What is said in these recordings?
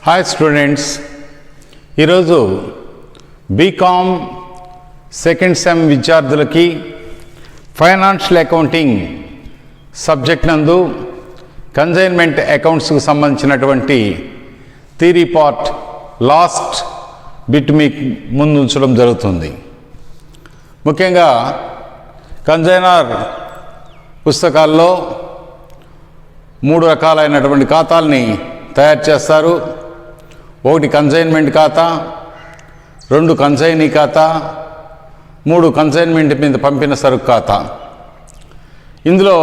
Hi students, ఈరోజు BCom second sem విద్యార్థులకి financial accounting subject నందు కన్సైన్మెంట్ అకౌంట్స్కు సంబంధించినటువంటి థియరీ పార్ట్ లాస్ట్ బిట్ మీకు ముందు ఉంచడం జరుగుతుంది. ముఖ్యంగా కన్సైనర్ పుస్తకాల్లో 3 రకాలైనటువంటి ఖాతాల్ని తయారు చేస్తారు. 1 కన్సైన్మెంట్ ఖాతా, 2 కన్సైనీ ఖాతా, 3 కన్సైన్మెంట్ మీద పంపిన సరుకు ఖాతా. ఇందులో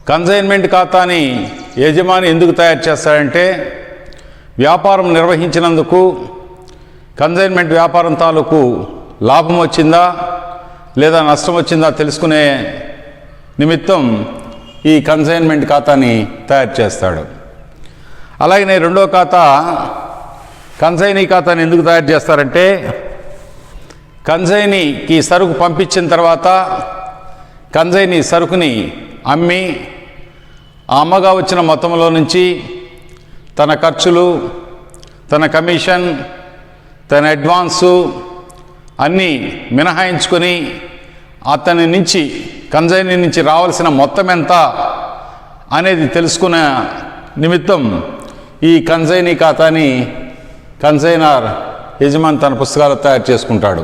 కన్సైన్మెంట్ ఖాతాని యజమాని ఎందుకు తయారు చేస్తాడంటే, వ్యాపారం నిర్వహించినందుకు కన్సైన్మెంట్ వ్యాపారం తాలూకు లాభం వచ్చిందా లేదా నష్టం వచ్చిందా తెలుసుకునే నిమిత్తం ఈ కన్సైన్మెంట్ ఖాతాని తయారు చేస్తాడు. అలాగనే రెండో ఖాతా కన్సైనీ ఖాతాని ఎందుకు తయారు చేస్తారంటే, కన్సైనీకి సరుకు పంపించిన తర్వాత కన్సైనీ సరుకుని అమ్మి ఆ అమ్మగా వచ్చిన మొత్తంలో నుంచి తన ఖర్చులు, తన కమిషన్, తన అడ్వాన్సు అన్నీ మినహాయించుకొని అతని నుంచి కన్సైనీ నుంచి రావాల్సిన మొత్తం ఎంత అనేది తెలుసుకునే నిమిత్తం ఈ కన్సైనీ ఖాతాని కన్సైనర్ యజమాని తన పుస్తకాలు తయారు చేసుకుంటాడు.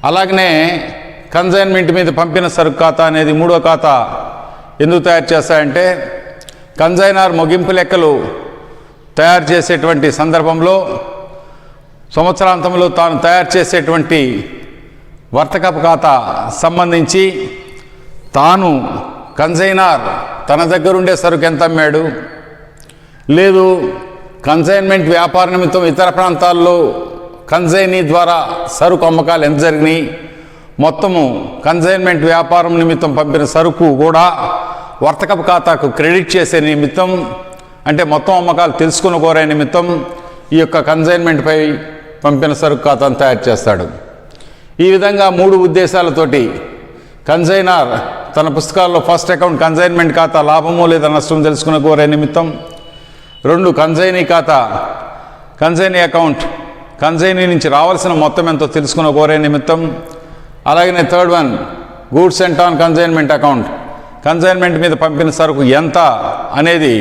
అలాగనే కన్సైన్మెంట్ మీద పంపిన సరుకు ఖాతా అనేది 3వ ఖాతా ఎందుకు తయారు చేస్తాయంటే, కన్సైనర్ ముగింపు లెక్కలు తయారు చేసేటువంటి సందర్భంలో సంవత్సరాంతంలో తాను తయారు చేసేటువంటి వర్తకపు ఖాతా సంబంధించి తాను కన్సైనర్ తన దగ్గరుండే సరుకు ఎంత అమ్మాడు, లేదు కన్సైన్మెంట్ వ్యాపార నిమిత్తం ఇతర ప్రాంతాల్లో కన్సైనీ ద్వారా సరుకు అమ్మకాలు ఎంత జరిగినాయి, మొత్తము కన్సైన్మెంట్ వ్యాపారం నిమిత్తం పంపిన సరుకు కూడా వర్తకపు ఖాతాకు క్రెడిట్ చేసే నిమిత్తం, అంటే మొత్తం అమ్మకాలు తెలుసుకుని కోరే నిమిత్తం ఈ యొక్క కన్సైన్మెంట్పై పంపిన సరుకు ఖాతాను తయారు చేస్తాడు. ఈ విధంగా 3 ఉద్దేశాలతోటి కన్సైనర్ తన పుస్తకాల్లో ఫస్ట్ అకౌంట్ కన్సైన్మెంట్ ఖాతా లాభము లేదా నష్టం తెలుసుకుని కోరే నిమిత్తం, 2 కన్సైనీ ఖాతా కన్సైనీ అకౌంట్ కన్సైనీ నుంచి రావాల్సిన మొత్తం ఎంతో తెలుసుకుని కోరే నిమిత్తం, అలాగనే 3rd one goods cent on consignment account consignment మీద పంపిన సరుకు ఎంత అనేది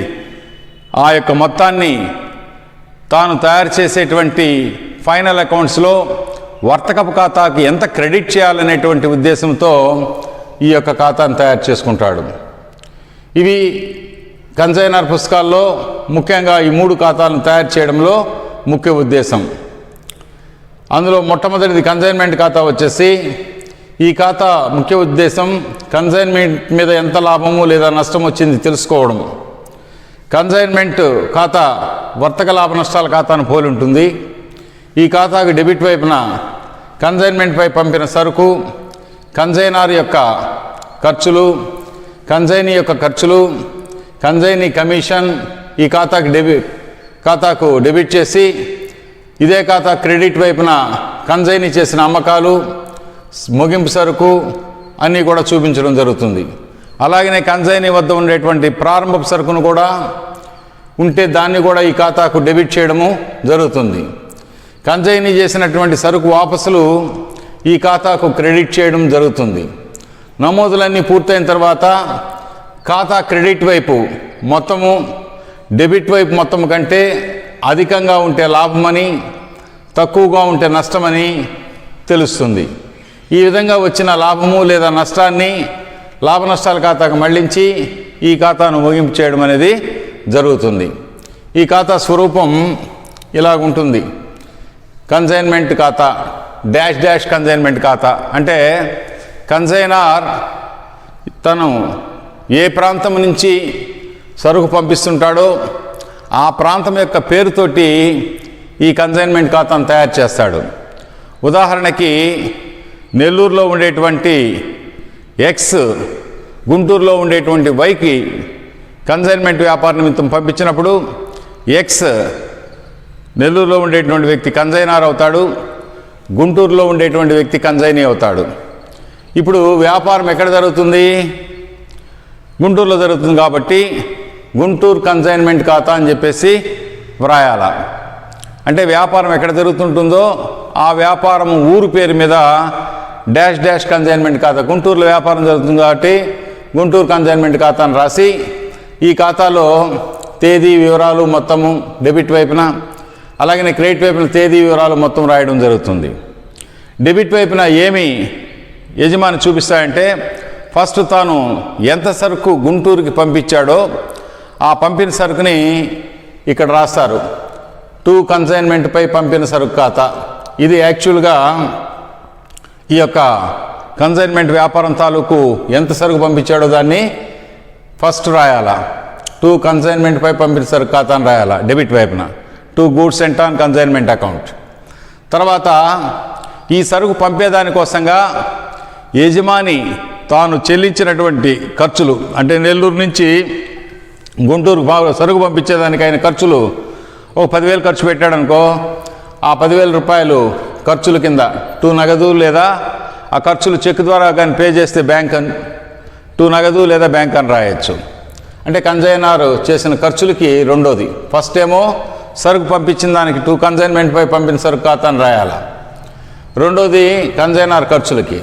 ఆ యొక్క మొత్తాన్ని తాను తయారు చేసేటువంటి ఫైనల్ అకౌంట్స్లో వర్తకపు ఖాతాకి ఎంత క్రెడిట్ చేయాలనేటువంటి ఉద్దేశంతో ఈ యొక్క ఖాతాను తయారు చేసుకుంటాడు. ఇవి కన్సైనర్ పుస్తకాల్లో ముఖ్యంగా ఈ 3 ఖాతాలను తయారు చేయడంలో ముఖ్య ఉద్దేశం. అందులో మొట్టమొదటిది కన్సైన్మెంట్ ఖాతా వచ్చేసి, ఈ ఖాతా ముఖ్య ఉద్దేశం కన్సైన్మెంట్ మీద ఎంత లాభము లేదా నష్టం వచ్చింది తెలుసుకోవడం. కన్సైన్మెంట్ ఖాతా వర్తక లాభ నష్టాల ఖాతాను పోలి ఉంటుంది. ఈ ఖాతాకు డెబిట్ వైపున కన్సైన్మెంట్పై పంపిన సరుకు, కన్సైనర్ యొక్క ఖర్చులు, కన్సైనీ యొక్క ఖర్చులు, కన్సైనీ కమిషన్ ఈ ఖాతాకు డెబిట్ చేసి, ఇదే ఖాతా క్రెడిట్ వైపున కన్సైనీ చేసిన అమ్మకాలు, ముగింపు సరుకు అన్నీ కూడా చూపించడం జరుగుతుంది. అలాగనే కన్సైనీ వద్ద ఉండేటువంటి ప్రారంభపు సరుకును కూడా ఉంటే దాన్ని కూడా ఈ ఖాతాకు డెబిట్ చేయడము జరుగుతుంది. కన్సైనీ చేసినటువంటి సరుకు వాపసులు ఈ ఖాతాకు క్రెడిట్ చేయడం జరుగుతుంది. నమోదులన్నీ పూర్తయిన తర్వాత ఖాతా క్రెడిట్ వైపు మొత్తము డెబిట్ వైపు మొత్తం కంటే అధికంగా ఉంటే లాభమని, తక్కువగా ఉంటే నష్టమని తెలుస్తుంది. ఈ విధంగా వచ్చిన లాభము లేదా నష్టాన్ని లాభ నష్టాల ఖాతాకు మళ్లించి ఈ ఖాతాను ముగింపు చేయడం అనేది జరుగుతుంది. ఈ ఖాతా స్వరూపం ఇలాగుంటుంది. కన్సైన్మెంట్ ఖాతా డాష్ డాష్ కన్సైన్మెంట్ ఖాతా అంటే, కన్సైనర్ తను ఏ ప్రాంతం నుంచి సరుకు పంపిస్తుంటాడో ఆ ప్రాంతం యొక్క పేరుతోటి ఈ కన్సైన్మెంట్ ఖాతాను తయారు చేస్తాడు. ఉదాహరణకి నెల్లూరులో ఉండేటువంటి ఎక్స్ గుంటూరులో ఉండేటువంటి వైకి కన్సైన్మెంట్ వ్యాపార నిమిత్తం పంపించినప్పుడు ఎక్స్ నెల్లూరులో ఉండేటువంటి వ్యక్తి కన్సైనర్ అవుతాడు, గుంటూరులో ఉండేటువంటి వ్యక్తి కన్సైనీ అవుతాడు. ఇప్పుడు వ్యాపారం ఎక్కడ జరుగుతుంది? గుంటూరులో జరుగుతుంది కాబట్టి గుంటూరు కన్సైన్మెంట్ ఖాతా అని చెప్పేసి వ్రాయాల. అంటే వ్యాపారం ఎక్కడ జరుగుతుంటుందో ఆ వ్యాపారం ఊరు పేరు మీద డాష్ డాష్ కన్సైన్మెంట్ ఖాతా, గుంటూరులో వ్యాపారం జరుగుతుంది కాబట్టి గుంటూరు కన్సైన్మెంట్ ఖాతాను రాసి ఈ ఖాతాలో తేదీ వివరాలు మొత్తము డెబిట్ వైపున, అలాగనే క్రెడిట్ వైపున తేదీ వివరాలు మొత్తం రాయడం జరుగుతుంది. డెబిట్ వైపున ఏమి యజమాని చూపిస్తాయంటే ఫస్ట్ తాను ఎంత సరుకు గుంటూరుకి పంపించాడో ఆ పంపిన సరుకుని ఇక్కడ రాస్తారు. టు కన్సైన్మెంట్పై పంపిన సరుకు ఖాతా. ఇది యాక్చువల్గా ఈ యొక్క కన్సైన్మెంట్ వ్యాపారం తాలూకు ఎంత సరుకు పంపించాడో దాన్ని ఫస్ట్ రాయాలా. టు కన్సైన్మెంట్పై పంపిన సరుకు ఖాతా అని రాయాలా డెబిట్ వైపున. To goods cent on consignment account. తర్వాత ఈ సరుకు పంపేదానికోసంగా యజమాని తాను చెల్లించినటువంటి ఖర్చులు, అంటే నెల్లూరు నుంచి గుంటూరు సరుకు పంపించేదానికి అయిన ఖర్చులు ఒక 10,000 ఖర్చు పెట్టాడనుకో, ఆ 10,000 రూపాయలు ఖర్చుల కింద టు నగదు లేదా ఆ ఖర్చులు చెక్ ద్వారా కానీ పే చేస్తే బ్యాంక్ అని టు నగదు లేదా బ్యాంక్ అని రాయొచ్చు. అంటే కన్సైనర్ చేసిన ఖర్చులకి రెండోది. ఫస్ట్ ఏమో సరుకు పంపించిన దానికి టు కన్సైన్మెంట్పై పంపిన సరుకు ఖాతా అని రాయాలా. రెండోది కన్సైనర్ ఖర్చులకి.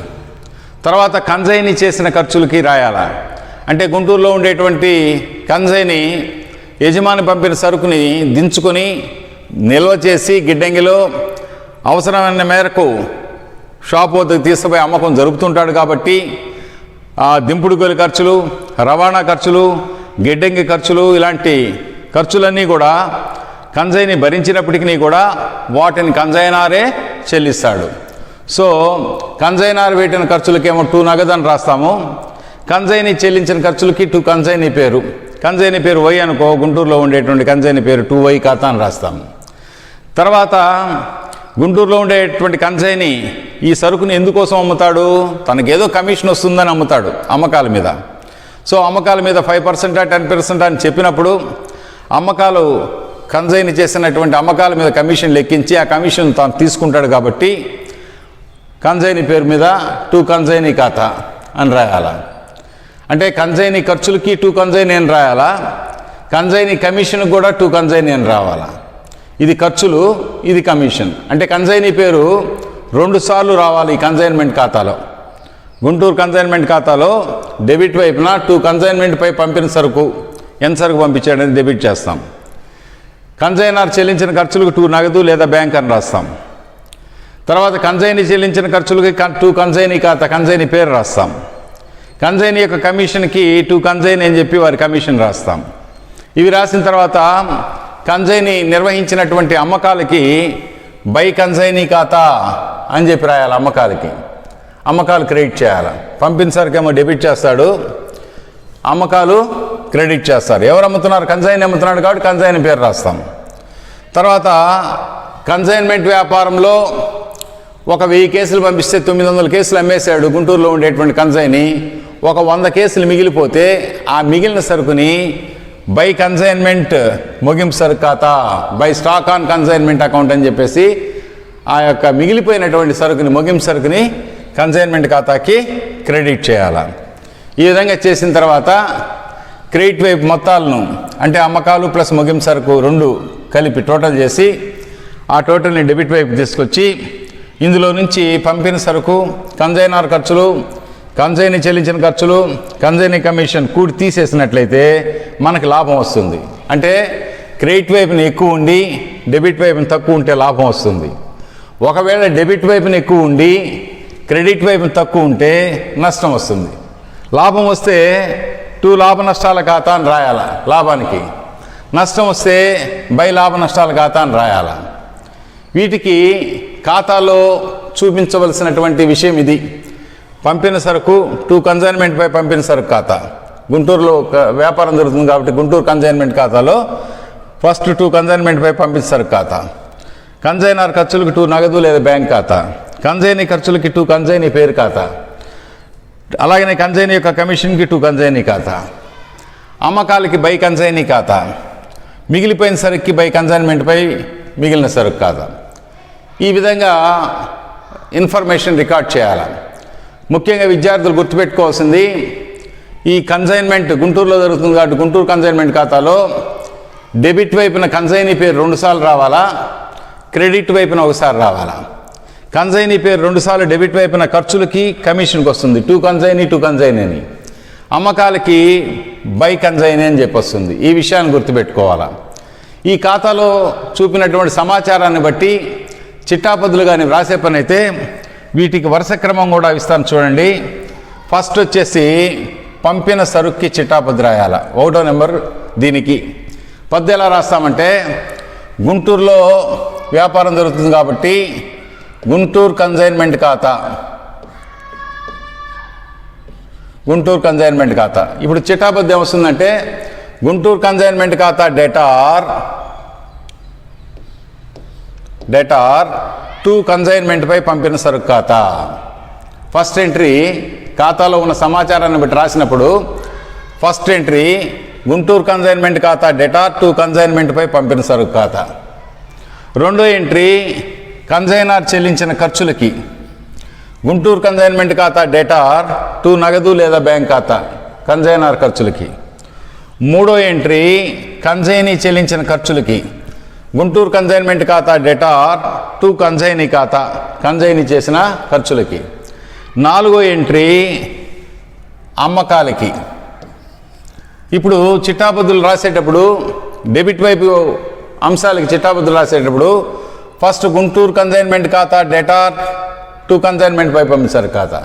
తర్వాత కన్సైనీ చేసిన ఖర్చులకి రాయాలా. అంటే గుంటూరులో ఉండేటువంటి కన్సైనీ యజమాని పంపిన సరుకుని దించుకొని నిల్వ చేసి గిడ్డంగిలో అవసరమైన మేరకు షాప్ వద్దకు తీసుకుపోయి అమ్మకం జరుపుతుంటాడు కాబట్టి ఆ దింపుడు గొలి ఖర్చులు, రవాణా ఖర్చులు, గిడ్డంగి ఖర్చులు, ఇలాంటి ఖర్చులన్నీ కూడా కన్సైనీ భరించినప్పటికీ కూడా వాటిని కన్సైనరే చెల్లిస్తాడు. సో కన్సైనర్ పెట్టిన ఖర్చులకేమో టు నగదు అని రాస్తాము. కన్సైనీ చెల్లించిన ఖర్చులకి టు కన్సైనీ పేరు. కన్సైనీ పేరు వై అనుకో, గుంటూరులో ఉండేటువంటి కన్సైనీ పేరు టు వై ఖాతా అని రాస్తాము. తర్వాత గుంటూరులో ఉండేటువంటి కన్సైనీ ఈ సరుకుని ఎందుకోసం అమ్ముతాడు? తనకేదో కమిషన్ వస్తుందని అమ్ముతాడు అమ్మకాల మీద. సో అమ్మకాల మీద 5% 10% అని చెప్పినప్పుడు అమ్మకాలు కన్సైనీ చేసినటువంటి అమ్మకాల మీద కమిషన్ లెక్కించి ఆ కమిషన్ తాను తీసుకుంటాడు కాబట్టి కన్సైనీ పేరు మీద టు కన్సైనీ ఖాతా అని రాయాలా. అంటే కన్సైనీ ఖర్చులకి టు కన్సైనీ అని రాయాలా, కన్సైనీ కమిషన్ కూడా టు కన్సైనీ అని రావాలా. ఇది ఖర్చులు, ఇది కమిషన్. అంటే కన్సైనీ పేరు 2 సార్లు రావాలి ఈ కన్సైన్మెంట్ ఖాతాలో. గుంటూరు కన్సైన్మెంట్ ఖాతాలో డెబిట్ వైపున టు కన్సైన్మెంట్పై పంపిన సరుకు ఎంత సరుకు పంపించాడని డెబిట్ చేస్తాం. కన్సైనర్ చెల్లించిన ఖర్చులకు టు నగదు లేదా బ్యాంక్ అని రాస్తాం. తర్వాత కన్సైనీ చెల్లించిన ఖర్చులకి టు కన్సైనీ ఖాతా, కన్సైనీ పేరు రాస్తాం. కన్సైనీ యొక్క కమిషన్కి టు కన్సైనీ అని చెప్పి వారి కమిషన్ రాస్తాం. ఇవి రాసిన తర్వాత కన్సైనీ నిర్వహించినటువంటి అమ్మకాలకి బై కన్సైనీ ఖాతా అని చెప్పి రాయాలి. అమ్మకాలు క్రెడిట్ చేయాలి. పంపిన సరుకేమో డెబిట్ చేస్తాడు, అమ్మకాలు క్రెడిట్ చేస్తారు. ఎవరు అమ్ముతున్నారు? కన్సైనీ అమ్ముతున్నాడు కాబట్టి కన్సైనీ పేరు రాస్తాం. తర్వాత కన్సైన్మెంట్ వ్యాపారంలో ఒక 1000 కేసులు పంపిస్తే 900 కేసులు అమ్మేశాడు గుంటూరులో ఉండేటువంటి కన్సైనీ. ఒక 100 కేసులు మిగిలిపోతే ఆ మిగిలిన సరుకుని బై కన్సైన్మెంట్ ముగింపు సరుకు ఖాతా, by stock on consignment account అని చెప్పేసి ఆ యొక్క మిగిలిపోయినటువంటి సరుకుని, ముగింపు సరుకుని కన్సైన్మెంట్ ఖాతాకి క్రెడిట్ చేయాలి. ఈ విధంగా చేసిన తర్వాత క్రెడిట్ వైపు మొత్తాలను, అంటే అమ్మకాలు ప్లస్ ముగింపు సరుకు 2 కలిపి టోటల్ చేసి ఆ టోటల్ని డెబిట్ వైపు తీసుకొచ్చి ఇందులో నుంచి పంపిన సరుకు, కన్సైనర్ ఖర్చులు, కన్సైనీ చెల్లించిన ఖర్చులు, కన్సైనీ కమిషన్ కూడి తీసేసినట్లయితే మనకి లాభం వస్తుంది. అంటే క్రెడిట్ వైపున ఎక్కువ ఉండి డెబిట్ వైపున తక్కువ ఉంటే లాభం వస్తుంది. ఒకవేళ డెబిట్ వైపున ఎక్కువ ఉండి క్రెడిట్ వైపున తక్కువ ఉంటే నష్టం వస్తుంది. లాభం వస్తే టు లాభ నష్టాల ఖాతా అని రాయాల లాభానికి, నష్టం వస్తే బై లాభ నష్టాల ఖాతా అని రాయాల. వీటికి ఖాతాలో చూపించవలసినటువంటి విషయం ఇది. పంపిన సరుకు టు కన్సైన్మెంట్పై పంపిన సరుకు ఖాతా. గుంటూరులో వ్యాపారం జరుగుతుంది కాబట్టి గుంటూరు కన్సైన్మెంట్ ఖాతాలో ఫస్ట్ టు కన్సైన్మెంట్పై పంపిన సరుకు ఖాతా. కన్సైనర్ ఖర్చులకు టు నగదు లేదా బ్యాంక్ ఖాతా. కన్సైనీ ఖర్చులకి టు కన్సైనీ పేరు ఖాతా. అలాగనే కన్సైనీ యొక్క కమిషన్కి టు కన్సైనీ ఖాతా. అమ్మకాలకి బై కన్సైనీ ఖాతా. మిగిలిపోయిన సరుకుకి బై కన్సైన్మెంట్పై మిగిలిన సరుకు ఖాతా. ఈ విధంగా ఇన్ఫర్మేషన్ రికార్డ్ చేయాలి. ముఖ్యంగా విద్యార్థులు గుర్తుపెట్టుకోవాల్సింది, ఈ కన్సైన్మెంట్ గుంటూరులో జరుగుతుంది కాబట్టి గుంటూరు కన్సైన్మెంట్ ఖాతాలో డెబిట్ వైపున కన్సైనీ పేరు 2 సార్లు రావాలా, క్రెడిట్ వైపున ఒకసారి రావాలా? కన్సైనీ పేరు 2 సార్లు డెబిట్ వైపున ఖర్చులకి కమిషన్కి వస్తుంది, టు కన్సైనీ అని. అమ్మకాలకి బై కన్సైనీ అని చెప్పి వస్తుంది. ఈ విషయాన్ని గుర్తుపెట్టుకోవాలా. ఈ ఖాతాలో చూపినటువంటి సమాచారాన్ని బట్టి చిట్టాపద్దులు కానీ వ్రాసే పని అయితే వీటికి వరుస క్రమం కూడా ఇస్తాను చూడండి. ఫస్ట్ వచ్చేసి పంపిన సరుక్కి చిట్టాపద్దు రాయాల, 1వ నెంబర్ దీనికి. పద్దు ఎలా రాస్తామంటే గుంటూరులో వ్యాపారం జరుగుతుంది కాబట్టి గుంటూరు కన్సైన్మెంట్ ఖాతా, గుంటూరు కన్సైన్మెంట్ ఖాతా. ఇప్పుడు చిట్టాపద్దు ఏమొస్తుందంటే గుంటూరు కన్సైన్మెంట్ ఖాతా డేటార్ టు కన్సైన్మెంట్పై పంపిన సరుకు ఖాతా. ఫస్ట్ ఎంట్రీ ఖాతాలో ఉన్న సమాచారాన్ని బట్టి రాసినప్పుడు ఫస్ట్ ఎంట్రీ గుంటూరు కన్సైన్మెంట్ ఖాతా డేటార్ టు కన్సైన్మెంట్పై పంపిన సరుకు ఖాతా. రెండో ఎంట్రీ కన్సైనర్ చెల్లించిన ఖర్చులకి గుంటూరు కన్సైన్మెంట్ ఖాతా డేటార్ టు నగదు లేదా బ్యాంక్ ఖాతా కన్సైనర్ ఖర్చులకి. మూడో ఎంట్రీ కన్సైనీ చెల్లించిన ఖర్చులకి గుంటూరు కన్సైన్మెంట్ ఖాతా డేటార్ టు కన్సైనీ ఖాతా కన్సైనీ చేసిన ఖర్చులకి. నాలుగో ఎంట్రీ అమ్మకాలకి. ఇప్పుడు చిట్టాపద్దులు రాసేటప్పుడు డెబిట్ వైపు అంశాలకి చిట్టాపద్దులు రాసేటప్పుడు ఫస్ట్ గుంటూరు కన్సైన్మెంట్ ఖాతా డేటార్ టు కన్సైన్మెంట్ పై పంపించారు ఖాతా,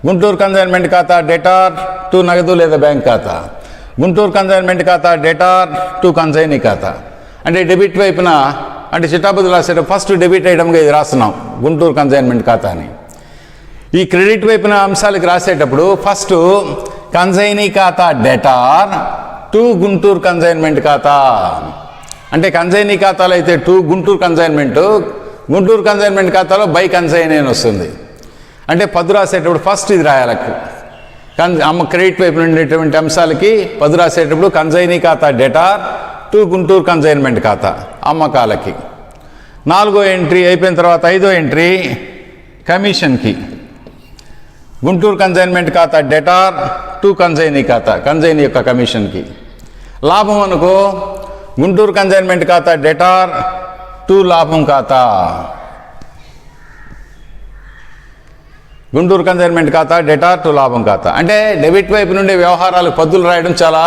గుంటూరు కన్సైన్మెంట్ ఖాతా డేటార్ టు నగదు లేదా బ్యాంక్ ఖాతా, గుంటూరు కన్సైన్మెంట్ ఖాతా డేటార్ టు కన్సైనీ ఖాతా. అంటే డెబిట్ వైపున అంటే చిట్టాపద్దులు రాసేటప్పుడు ఫస్ట్ డెబిట్ ఐటమ్గా ఇది రాస్తున్నాం గుంటూరు కన్సైన్మెంట్ ఖాతా అని. ఈ క్రెడిట్ వైపున అంశాలకి రాసేటప్పుడు ఫస్ట్ కన్సైనీ ఖాతా డేటార్ టు గుంటూరు కన్సైన్మెంట్ ఖాతా. అంటే కన్సైనీ ఖాతాలో అయితే టు గుంటూరు కన్సైన్మెంట్ ఖాతాలో బై కన్సైనీ అని వస్తుంది. అంటే పద్దు రాసేటప్పుడు ఫస్ట్ ఇది రాయాలి. క్రెడిట్ వైపు ఉండేటువంటి అంశాలకి పద్దు రాసేటప్పుడు కన్సైనీ ఖాతా డేటార్ టు గుంటూరు కన్సైన్మెంట్ ఖాతా అమ్మకాలకి. నాలుగో ఎంట్రీ అయిపోయిన తర్వాత ఐదో ఎంట్రీ కమిషన్కి గుంటూరు కన్సైన్మెంట్ ఖాతా డేటార్ టు కన్సైనీ ఖాతా కన్సైనీ యొక్క కమిషన్కి. లాభం అనుకో గుంటూరు కన్సైన్మెంట్ ఖాతా డేటార్ టు లాభం ఖాతా, గుంటూరు కన్సైన్మెంట్ ఖాతా డేటార్ టు లాభం ఖాతా. అంటే డెబిట్ వైపు నుండి వ్యవహారాలకు పద్దులు రాయడం చాలా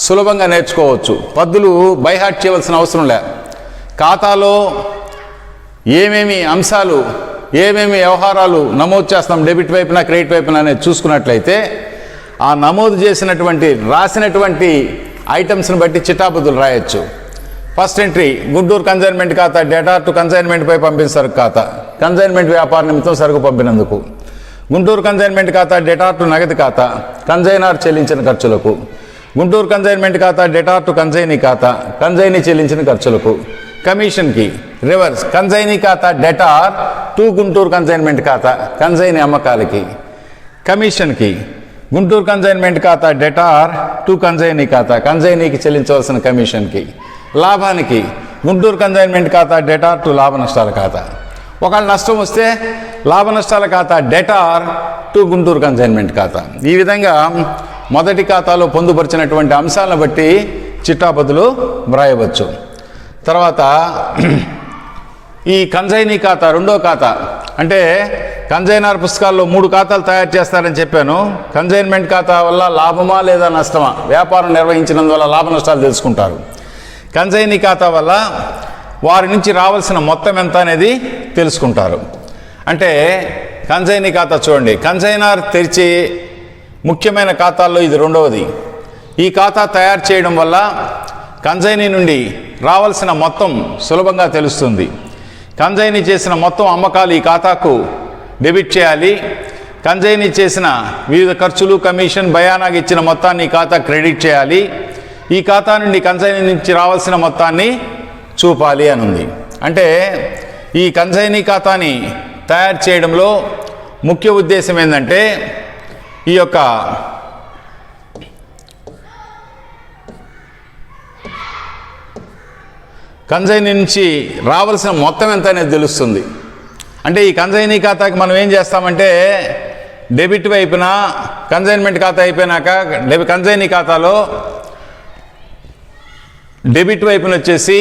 సులభంగా నేర్చుకోవచ్చు. పద్దులు బైహార్ట్ చేయవలసిన అవసరం లే. ఖాతాలో ఏమేమి అంశాలు ఏమేమి వ్యవహారాలు నమోదు చేస్తాం డెబిట్ వైపున క్రెడిట్ వైపున అనేది చూసుకున్నట్లయితే ఆ నమోదు చేసినటువంటి రాసినటువంటి ఐటమ్స్ని బట్టి చిట్టాపద్దులు రాయొచ్చు. ఫస్ట్ ఎంట్రీ గుంటూరు కన్సైన్మెంట్ ఖాతా డేటార్ టు కన్సైన్మెంట్పై పంపిన సరుకు ఖాతా కన్సైన్మెంట్ వ్యాపార నిమిత్తం సరుకు పంపినందుకు. గుంటూరు కన్సైన్మెంట్ ఖాతా డేటార్ టు నగదు ఖాతా కన్సైనర్ చెల్లించిన ఖర్చులకు. గుంటూరు కన్సైన్మెంట్ ఖాతా డేటార్ టు కన్సైనీ ఖాతా కన్సైనీ చెల్లించిన ఖర్చులకు. కమిషన్కి రివర్స్ కన్సైనీ ఖాతా డేటార్ టు గుంటూరు కన్సైన్మెంట్ ఖాతా కన్సైనీ అమ్మకాలకి. కమిషన్కి గుంటూరు కన్సైన్మెంట్ ఖాతా డేటార్ టు కన్సైనీ ఖాతా కన్సైనీకి చెల్లించవలసిన కమిషన్కి. లాభానికి గుంటూరు కన్సైన్మెంట్ ఖాతా డేటార్ టు లాభ నష్టాల ఖాతా. ఒకవేళ నష్టం వస్తే లాభ నష్టాల ఖాతా డేటార్ టు గుంటూరు కన్సైన్మెంట్ ఖాతా. ఈ విధంగా మొదటి ఖాతాలో పొందుపరిచినటువంటి అంశాలను బట్టి చిట్టాపద్దులు వ్రాయవచ్చు. తర్వాత ఈ కన్సైనీ ఖాతా రెండో ఖాతా అంటే కన్సైనర్ పుస్తకాల్లో 3 ఖాతాలు తయారు చేస్తారని చెప్పాను. కన్సైన్మెంట్ ఖాతా వల్ల లాభమా లేదా నష్టమా, వ్యాపారం నిర్వహించినందువల్ల లాభ నష్టాలు తెలుసుకుంటారు. కన్సైనీ ఖాతా వల్ల వారి నుంచి రావాల్సిన మొత్తం ఎంత అనేది తెలుసుకుంటారు. అంటే కన్సైనీ ఖాతా చూడండి, కన్సైనర్ తెరిచే ముఖ్యమైన ఖాతాల్లో ఇది రెండవది. ఈ ఖాతా తయారు చేయడం వల్ల కన్సైనీ నుండి రావాల్సిన మొత్తం సులభంగా తెలుస్తుంది. కన్సైనీ చేసిన మొత్తం అమ్మకాలు ఈ ఖాతాకు డెబిట్ చేయాలి. కన్సైనీ చేసిన వివిధ ఖర్చులు కమిషన్ బయానాగా ఇచ్చిన మొత్తాన్ని ఈ ఖాతా క్రెడిట్ చేయాలి. ఈ ఖాతా నుండి కన్సైనీ నుంచి రావాల్సిన మొత్తాన్ని చూపాలి అని ఉంది. అంటే ఈ కన్సైనీ ఖాతాని తయారు చేయడంలో ముఖ్య ఉద్దేశం ఏంటంటే ఈ యొక్క కన్సైనీ నుంచి రావాల్సిన మొత్తం ఎంత అనేది తెలుస్తుంది. అంటే ఈ కన్సైనీ ఖాతాకి మనం ఏం చేస్తామంటే డెబిట్ వైపున కన్సైన్మెంట్ ఖాతా అయిపోయినాక కన్సైనీ ఖాతాలో డెబిట్ వైపున వచ్చేసి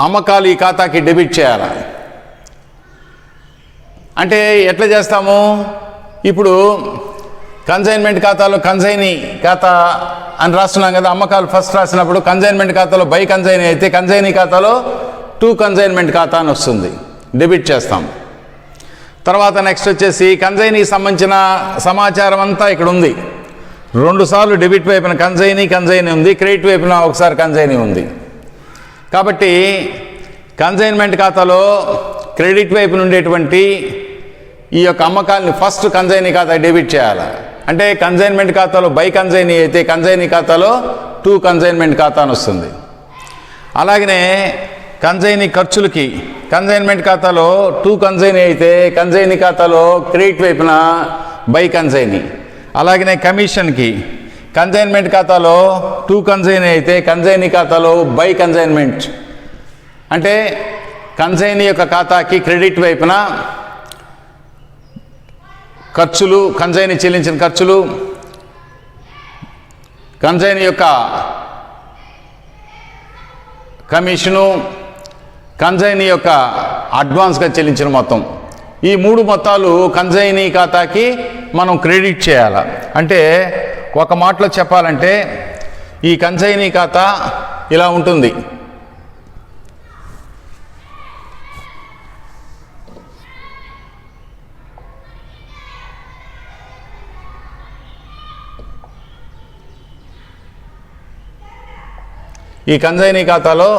అమ్మకాలు ఈ ఖాతాకి డెబిట్ చేయాలి. అంటే ఎట్లా చేస్తాము? ఇప్పుడు కన్సైన్మెంట్ ఖాతాలో కన్సైనీ ఖాతా అని రాస్తున్నాం కదా, అమ్మకాలు ఫస్ట్ రాసినప్పుడు కన్సైన్మెంట్ ఖాతాలో బై కన్సైనీ అయితే కన్సైనీ ఖాతాలో టు కన్సైన్మెంట్ ఖాతా అని వస్తుంది, డెబిట్ చేస్తాం. తర్వాత నెక్స్ట్ వచ్చేసి కన్సైనీకి సంబంధించిన సమాచారం అంతా ఇక్కడ ఉంది. 2 సార్లు డెబిట్ వైపున కన్సైనీ ఉంది, క్రెడిట్ వైపున ఒకసారి కన్సైనీ ఉంది. కాబట్టి కన్సైన్మెంట్ ఖాతాలో క్రెడిట్ వైపున ఉండేటువంటి ఈ యొక్క అమ్మకాలని ఫస్ట్ కన్సైనీ ఖాతా డెబిట్ చేయాలి. అంటే కన్సైన్మెంట్ ఖాతాలో బై కన్సైనీ అయితే కన్సైనీ ఖాతాలో టు కన్సైన్మెంట్ ఖాతా అని వస్తుంది. అలాగనే కన్సైనీ ఖర్చులకి కన్సైన్మెంట్ ఖాతాలో టు కన్సైనీ అయితే కన్సైనీ ఖాతాలో క్రెడిట్ వైపున బై కన్సైనీ. అలాగనే కమిషన్కి కన్సైన్మెంట్ ఖాతాలో టు కన్సైనీ అయితే కన్సైనీ ఖాతాలో బై కన్సైన్మెంట్. అంటే కన్సైనీ యొక్క ఖాతాకి క్రెడిట్ వైపున ఖర్చులు, కన్సైనీ చెల్లించిన ఖర్చులు, కన్సైనీ యొక్క కమిషను, కన్సైనీ యొక్క అడ్వాన్స్గా చెల్లించిన మొత్తం, ఈ 3 మొత్తాలు కన్సైనీ ఖాతాకి మనం క్రెడిట్ చేయాలి. అంటే ఒక మాటలో చెప్పాలంటే ఈ కన్సైనీ ఖాతా ఇలా ఉంటుంది. ఈ కన్సైనీ ఖాతాలో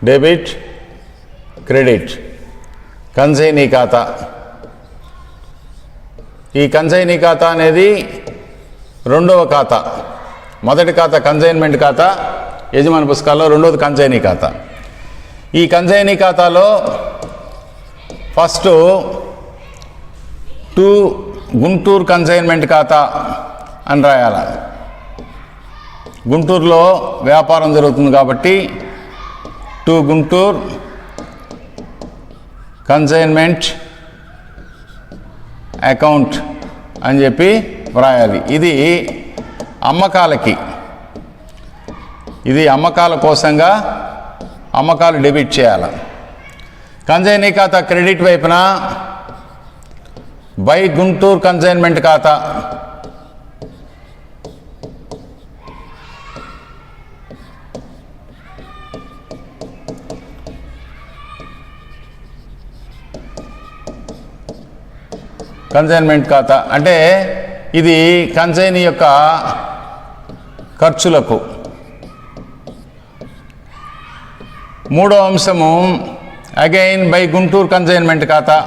డెబిట్, క్రెడిట్, కన్సైనీ ఖాతా. ఈ కన్సైనీ ఖాతా అనేది 2వ ఖాతా. మొదటి ఖాతా కన్సైన్మెంట్ ఖాతా యజమాని పుస్తకాల్లో, 2వది కన్సైనీ ఖాతా. ఈ కన్సైనీ ఖాతాలో ఫస్ట్ టు గుంటూరు కన్సైన్మెంట్ ఖాతా అని రాయాలి. గుంటూరులో వ్యాపారం జరుగుతుంది కాబట్టి టు గుంటూరు కన్సైన్మెంట్ అకౌంట్ అని చెప్పి వ్రాయాలి. ఇది అమ్మకాలకి, ఇది అమ్మకాల కోసంగా అమ్మకాలు డెబిట్ చేయాలి. కన్సైనీ ఖాతా క్రెడిట్ వైపున బై గుంటూరు కన్సైన్మెంట్ ఖాతా, కన్సైన్మెంట్ ఖాతా అంటే ఇది కన్సైనీ యొక్క ఖర్చులకు. 3వ అంశము అగైన్ బై గుంటూరు కన్సైన్మెంట్ ఖాతా.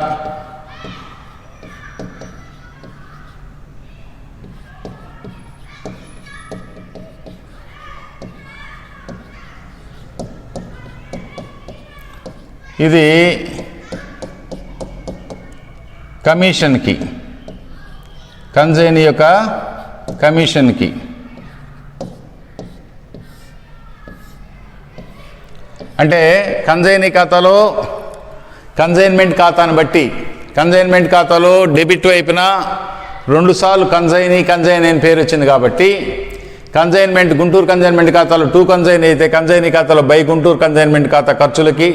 ఇది కమిషన్కి, కన్సైనీ యొక్క కమిషన్కి. అంటే కన్సైనీ ఖాతాలో కన్సైన్మెంట్ ఖాతాను బట్టి కన్సైన్మెంట్ ఖాతాలో డెబిట్ వైపున 2 సార్లు కన్సైనీ అని పేరు వచ్చింది కాబట్టి కన్సైన్మెంట్ గుంటూరు కన్సైన్మెంట్ ఖాతాలో టు కన్సైనీ అయితే కన్సైనీ ఖాతాలో బై గుంటూరు కన్సైన్మెంట్ ఖాతా ఖర్చులకి.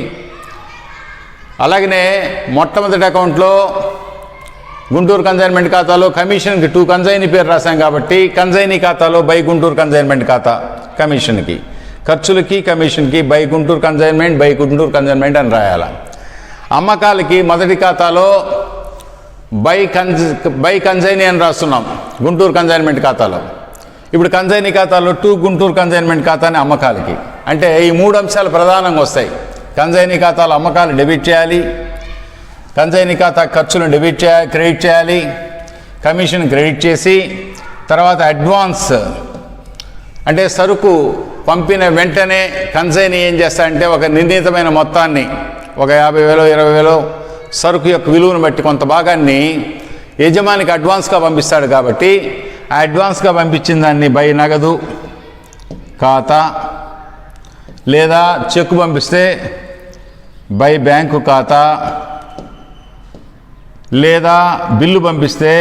అలాగనే మొట్టమొదటి అకౌంట్లో గుంటూరు కన్సైన్మెంట్ ఖాతాలో కమిషన్కి టు కన్సైనీ పేరు రాశాం కాబట్టి కన్సైనీ ఖాతాలో బై గుంటూరు కన్సైన్మెంట్ ఖాతా కమిషన్కి, ఖర్చులకి కమిషన్కి బై గుంటూరు కన్సైన్మెంట్ అని రాయాలి. అమ్మకాలకి మొదటి ఖాతాలో బై కన్సైనీ అని రాస్తున్నాం గుంటూరు కన్సైన్మెంట్ ఖాతాలో. ఇప్పుడు కన్సైనీ ఖాతాలో టు గుంటూరు కన్సైన్మెంట్ ఖాతాని అమ్మకాలకి. అంటే ఈ 3 అంశాలు ప్రధానంగా వస్తాయి. కన్సైనీ ఖాతాలో అమ్మకాలు డెబిట్ చేయాలి, కన్సైనీ ఖాతా ఖర్చులను క్రెడిట్ చేయాలి, కమిషన్ క్రెడిట్ చేసి తర్వాత అడ్వాన్స్ అంటే సరుకు పంపిన వెంటనే కన్సైనీ ఏం చేస్తాడంటే ఒక నిర్ణీతమైన మొత్తాన్ని, ఒక 50,000 20,000 సరుకు యొక్క విలువను బట్టి కొంత భాగాన్ని యజమానికి అడ్వాన్స్గా పంపిస్తాడు. కాబట్టి ఆ అడ్వాన్స్గా పంపించిన దాన్ని బై నగదు ఖాతా లేదా చెక్కు పంపిస్తే బై బ్యాంకు ఖాతా లేదా బిల్లు పంపిస్తే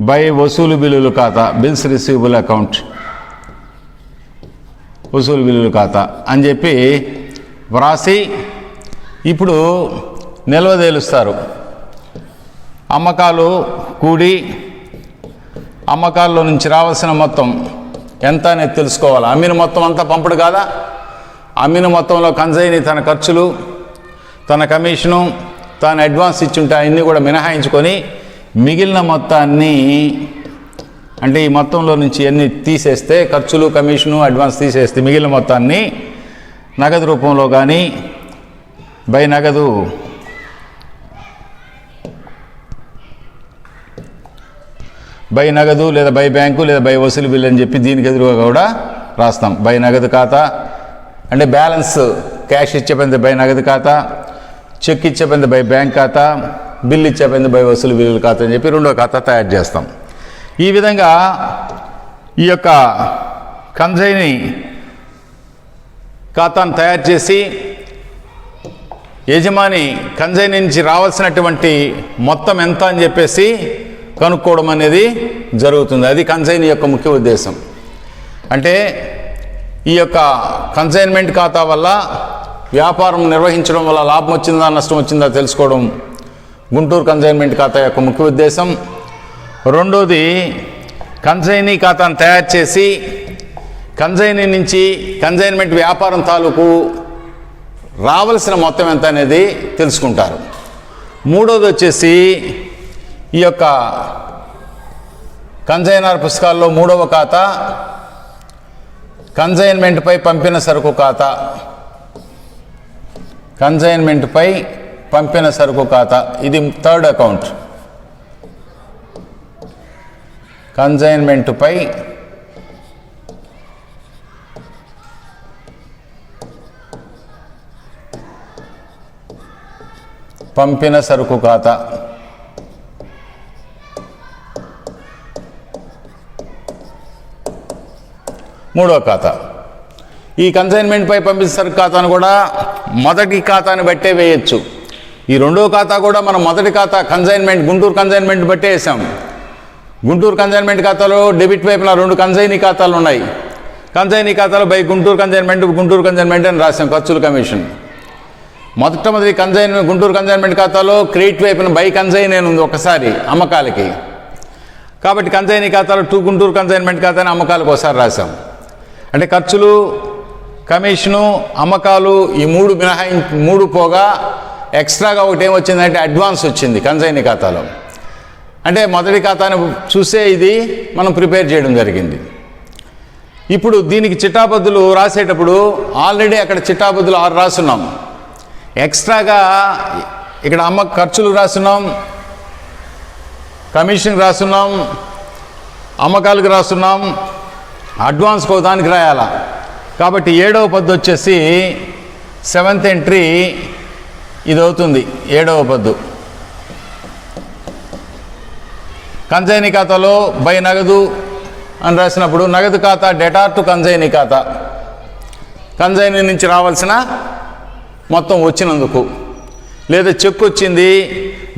బై వసూలు బిల్లుల ఖాతా, బిల్స్ రిసీవబుల్ అకౌంట్, వసూలు బిల్లుల ఖాతా అని చెప్పి వ్రాసి ఇప్పుడు నిల్వ తేలుస్తారు. అమ్మకాలు కూడి అమ్మకాల్లో నుంచి రావాల్సిన మొత్తం ఎంత అనేది తెలుసుకోవాలి. అమ్మిన మొత్తం అంతా పంపుడు కాదా, అమ్మిన మొత్తంలో కన్సైనీ తన ఖర్చులు, తన కమిషను, తాను అడ్వాన్స్ ఇచ్చుంటే అన్నీ కూడా మినహాయించుకొని మిగిలిన మొత్తాన్ని, అంటే ఈ మొత్తంలో నుంచి అన్ని తీసేస్తే, ఖర్చులు కమిషను అడ్వాన్స్ తీసేస్తే మిగిలిన మొత్తాన్ని నగదు రూపంలో కానీ బై నగదు లేదా బై బ్యాంకు లేదా బై వసూలు బిల్లు అని చెప్పి దీనికి ఎదురుగా కూడా రాస్తాం. బై నగదు ఖాతా అంటే బ్యాలెన్స్ క్యాష్ ఇచ్చే పని బై నగదు ఖాతా, చెక్ ఇచ్చే పని బై బ్యాంక్ ఖాతా, బిల్ ఇచ్చే పని బై వసూలు బిల్లుల ఖాతా అని చెప్పి రెండో ఖాతా తయారు చేస్తాం. ఈ విధంగా ఈ యొక్క కన్సైనీ ఖాతాను తయారు చేసి యజమాని కన్సైనీ నుంచి రావాల్సినటువంటి మొత్తం ఎంత అని చెప్పేసి కనుక్కోవడం అనేది జరుగుతుంది. అది కన్సైనీ యొక్క ముఖ్య ఉద్దేశం. అంటే ఈ యొక్క కన్సైన్మెంట్ ఖాతా వల్ల వ్యాపారం నిర్వహించడం వల్ల లాభం వచ్చిందా నష్టం వచ్చిందా తెలుసుకోవడం గుంటూరు కన్సైన్మెంట్ ఖాతా యొక్క ముఖ్య ఉద్దేశం. రెండోది, కన్సైనీ ఖాతాను తయారు చేసి కన్సైనీ నుంచి కన్సైన్మెంట్ వ్యాపారం తాలూకు రావాల్సిన మొత్తం ఎంత అనేది తెలుసుకుంటారు. మూడోది వచ్చేసి ఈ యొక్క కన్సైనర్ పుస్తకాల్లో మూడవ ఖాతా కన్సైన్మెంట్పై పంపిన సరుకు ఖాతా. కన్సైన్మెంట్పై పంపిన సరుకు ఖాతా ఇది థర్డ్ అకౌంట్. కన్సైన్మెంట్పై పంపిన సరుకు ఖాతా. మూడో ఖాతా. ఈ కన్సైన్మెంట్పై పంపిన సరుకు ఖాతాను కూడా మొదటి ఖాతాని బట్టే వేయచ్చు. ఈ రెండో ఖాతా కూడా మనం మొదటి ఖాతా కన్సైన్మెంట్ గుంటూరు కన్సైన్మెంట్ బట్టే వేసాం. గుంటూరు కన్సైన్మెంట్ ఖాతాలో డెబిట్ వైపున రెండు కన్సైనీ ఖాతాలు ఉన్నాయి. కన్సైనీ ఖాతాలో బై గుంటూరు కన్సైన్మెంట్ అని రాసాం, ఖర్చులు కమిషన్. మొదటి గుంటూరు కన్సైన్మెంట్ ఖాతాలో క్రెడిట్ వైపున బై కన్సైనీ అని ఉంది ఒకసారి అమ్మకాలకి. కాబట్టి కన్సైనీ ఖాతాలో గుంటూరు కన్సైన్మెంట్ ఖాతాని అమ్మకాలకు ఒకసారి రాసాం. అంటే ఖర్చులు కమిషను అమ్మకాలు ఈ మూడు పోగా ఎక్స్ట్రాగా ఒకటి ఏమొచ్చిందంటే అడ్వాన్స్ వచ్చింది కన్సైనీ ఖాతాలో. అంటే మొదటి ఖాతాను చూసే ఇది మనం ప్రిపేర్ చేయడం జరిగింది. ఇప్పుడు దీనికి చిట్టాబద్దులు రాసేటప్పుడు ఆల్రెడీ అక్కడ చిట్టాబద్దులు 6 రాస్తున్నాం. ఎక్స్ట్రాగా ఇక్కడ ఖర్చులు రాస్తున్నాం, కమిషన్కి రాస్తున్నాం, అమ్మకాలకు రాస్తున్నాం, అడ్వాన్స్కి దానికి రాయాలా. కాబట్టి 7వ పద్దు వచ్చేసి 7th ఎంట్రీ ఇది అవుతుంది. 7వ పద్దు కన్సైనీ ఖాతాలో బై నగదు అని రాసినప్పుడు నగదు ఖాతా డెటార్ టు కన్సైనీ ఖాతా, కన్సైనీ నుంచి రావాల్సిన మొత్తం వచ్చినందుకు. లేదా చెక్ వచ్చింది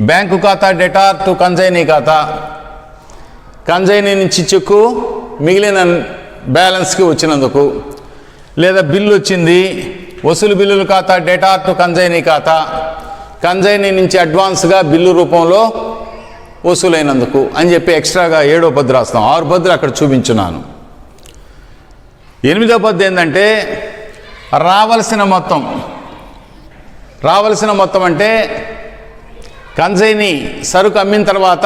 బ్యాంకు ఖాతా డెటార్ టు కన్సైనీ ఖాతా, కన్సైనీ నుంచి చెక్కు మిగిలిన బ్యాలెన్స్కి వచ్చినందుకు. లేదా బిల్లు వచ్చింది వసూలు బిల్లుల ఖాతా డెటార్ టు కన్సైనీ ఖాతా, కన్సైనీ నుంచి అడ్వాన్స్గా బిల్లు రూపంలో వసూలైనందుకు అని చెప్పి ఎక్స్ట్రాగా 7వ పద్దు రాస్తాం. 6 పద్దులు అక్కడ చూపించున్నాను. 8వ పద్దు ఏంటంటే రావాల్సిన మొత్తం అంటే కన్సైనీ సరుకు అమ్మిన తర్వాత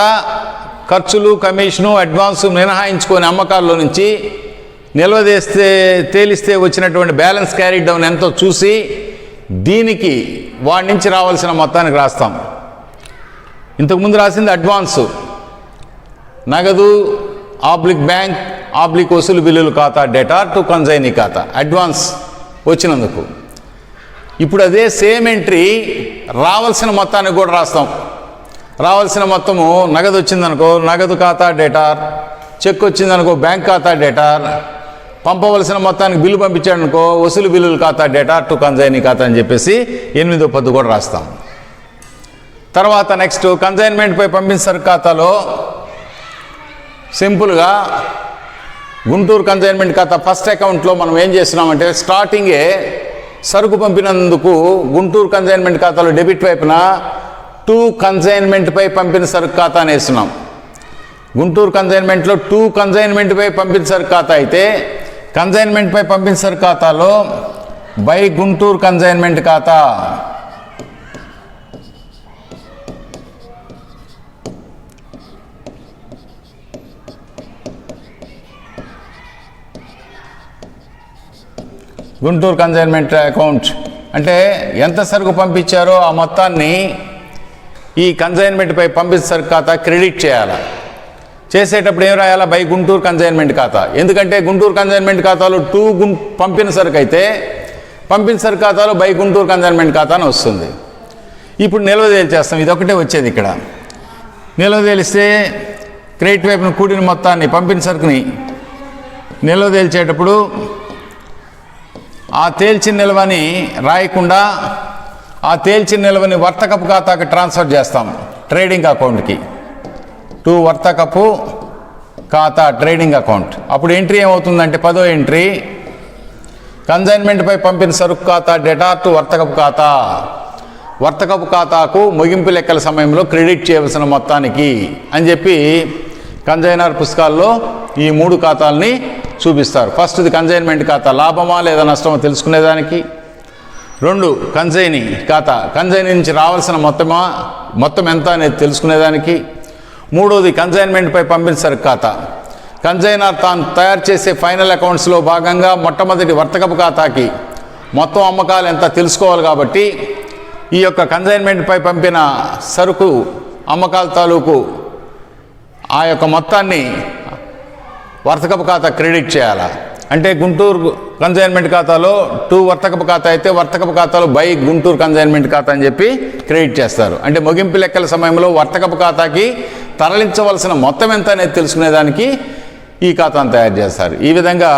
ఖర్చులు కమిషను అడ్వాన్సు మినహాయించుకొని అమ్మకాల్లో నుంచి తేలిస్తే వచ్చినటువంటి బ్యాలెన్స్ క్యారీ డౌన్ ఎంతో చూసి దీనికి వాడి నుంచి రావాల్సిన మొత్తానికి రాస్తాం. ఇంతకుముందు రాసింది అడ్వాన్సు, నగదు బ్యాంక్ వసూలు బిల్లుల ఖాతా డెటార్ టు కన్సైనీ ఖాతా, అడ్వాన్స్ వచ్చినందుకు. ఇప్పుడు అదే సేమ్ ఎంట్రీ రావాల్సిన మొత్తానికి కూడా రాస్తాం. రావాల్సిన మొత్తము నగదు వచ్చిందనుకో నగదు ఖాతా డెటార్, చెక్ వచ్చిందనుకో బ్యాంక్ ఖాతా డెటార్, పంపవలసిన మొత్తానికి బిల్లు పంపించాడు అనుకో, వసూలు బిల్లుల ఖాతా డేటా టు కన్సైనీ ఖాతా అని చెప్పేసి 8వ పద్దు కూడా రాస్తాం. తర్వాత నెక్స్ట్ కన్సైన్మెంట్పై పంపిన సరుకు ఖాతాలో సింపుల్గా గుంటూరు కన్సైన్మెంట్ ఖాతా ఫస్ట్ అకౌంట్లో మనం ఏం చేస్తున్నామంటే స్టార్టింగే సరుకు పంపినందుకు గుంటూరు కన్సైన్మెంట్ ఖాతాలో డెబిట్ వైపున టు కన్సైన్మెంట్పై పంపిన సరుకు ఖాతా అని వేస్తున్నాం. గుంటూరు కన్సైన్మెంట్లో టు కన్సైన్మెంట్పై పంపిన సరుకు ఖాతా అయితే కన్సైన్మెంట్పై పంపిన సరుకు ఖాతాలో బై గుంటూరు కన్సైన్మెంట్ ఖాతా, గుంటూరు కన్సైన్మెంట్ అకౌంట్ అంటే ఎంత సరుకు పంపించారో ఆ మొత్తాన్ని ఈ కన్సైన్మెంట్పై పంపిన సరుకు ఖాతా క్రెడిట్ చేయాలి. చేసేటప్పుడు ఏం రాయాలా? బై గుంటూరు కన్సైన్మెంట్ ఖాతా. ఎందుకంటే గుంటూరు కన్సైన్మెంట్ ఖాతాలో పంపిన సరుకు అయితే పంపిన సరుకు ఖాతాలో బై గుంటూరు కన్సైన్మెంట్ ఖాతా అని వస్తుంది. ఇప్పుడు నిల్వ తేల్చేస్తాం. ఇది ఒకటే వచ్చేది ఇక్కడ. నిల్వ తేలిస్తే క్రెడిట్ వైపున కూడిన మొత్తాన్ని పంపిన సరుకుని నిల్వ తేల్చేటప్పుడు ఆ తేల్చిన నిల్వని రాయకుండా ఆ తేల్చిన నిల్వని వర్తకపు ఖాతాకి ట్రాన్స్ఫర్ చేస్తాం, ట్రేడింగ్ అకౌంట్కి. టు వర్తకపు ఖాతా ట్రేడింగ్ అకౌంట్. అప్పుడు ఎంట్రీ ఏమవుతుందంటే 10వ ఎంట్రీ కన్సైన్మెంట్పై పంపిన సరుకు ఖాతా డేటా టు వర్తకపు ఖాతా. వర్తకపు ఖాతాకు ముగింపు లెక్కల సమయంలో క్రెడిట్ చేయవలసిన మొత్తానికి అని చెప్పి కన్సైనర్ పుస్తకాల్లో ఈ 3 ఖాతాలని చూపిస్తారు. ఫస్ట్ది కన్సైన్మెంట్ ఖాతా, లాభమా లేదా నష్టమా తెలుసుకునేదానికి. 2 కన్సైనీ ఖాతా, కన్సైనీ నుంచి రావాల్సిన మొత్తం ఎంత అనేది తెలుసుకునేదానికి. 3వది కన్సైన్మెంట్పై పంపిన సరుకు ఖాతా. కన్సైనర్ తాను తయారు చేసే ఫైనల్ అకౌంట్స్లో భాగంగా మొట్టమొదటి వర్తకపు ఖాతాకి మొత్తం అమ్మకాలు ఎంత తెలుసుకోవాలి కాబట్టి ఈ యొక్క కన్సైన్మెంట్పై పంపిన సరుకు అమ్మకాల తాలూకు ఆ యొక్క మొత్తాన్ని వర్తకపు ఖాతా క్రెడిట్ చేయాలి. అంటే గుంటూరు కన్సైన్మెంట్ ఖాతాలో టు వర్తకపు ఖాతా అయితే వర్తకపు ఖాతాలో బై గుంటూరు కన్సైన్మెంట్ ఖాతా అని చెప్పి క్రెడిట్ చేస్తారు. అంటే ముగింపు లెక్కల సమయంలో వర్తకపు ఖాతాకి తరలించవలసిన మొత్తం ఎంత అనేది తెలుసుకునేదానికి ఈ ఖాతాను తయారు చేస్తారు. ఈ విధంగా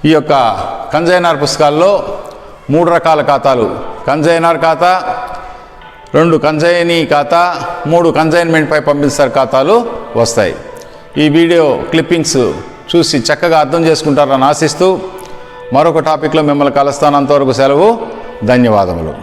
ఈ యొక్క కన్సైనర్ పుస్తకాల్లో 3 రకాల ఖాతాలు, కన్సైనర్ ఖాతా, 2 కన్సైనీ ఖాతా, 3 కన్సైన్మెంట్పై పంపిస్తారు ఖాతాలు వస్తాయి. ఈ వీడియో క్లిప్పింగ్స్ చూసి చక్కగా అర్థం చేసుకుంటారని ఆశిస్తూ మరొక టాపిక్లో మిమ్మల్ని కలుస్తాను. అంతవరకు సెలవు. ధన్యవాదములు.